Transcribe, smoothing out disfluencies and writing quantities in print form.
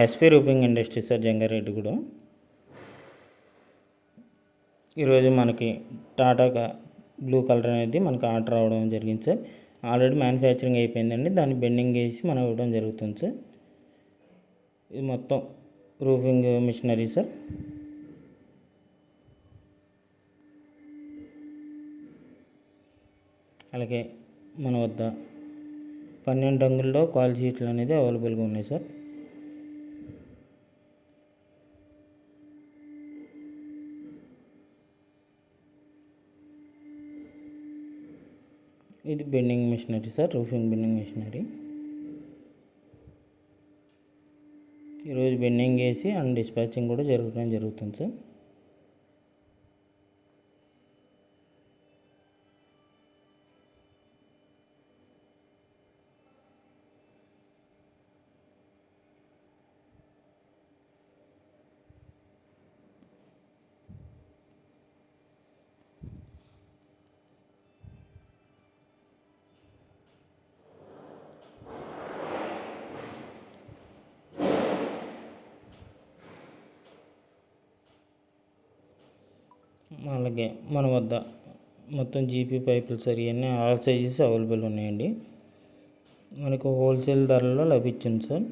SP roofing industry sir, Jangareddyguda. ఈరోజు మనకి Tata blue colour అనేది మనకి ఆర్డర్ అవ్వడం జరిగింది సార్. ఆల్రెడీ మ్యానుఫ్యాక్చరింగ్ అయిపోయిందండి, దాన్ని బెండింగ్ వేసి మనం ఇవ్వడం జరుగుతుంది సార్. ఇది మొత్తం రూఫింగ్ మిషనరీ సార్. అలాగే మన వద్ద 12 రంగుల్లో కాల్ షీట్లు అనేది అవైలబుల్గా ఉన్నాయి సార్. ఇది bending machinery sir, roofing bending machinery. ఈరోజు బెండింగ్ వేసి అండ్ డిస్పాచింగ్ కూడా జరుగుతుంది సార్. అలాగే మన వద్ద మొత్తం జీపీ పైపులు సార్, ఇవన్నీ ఆల్ సైజెస్ అవైలబుల్ ఉన్నాయండి. మనకు హోల్సేల్ ధరలో లభించింది సార్.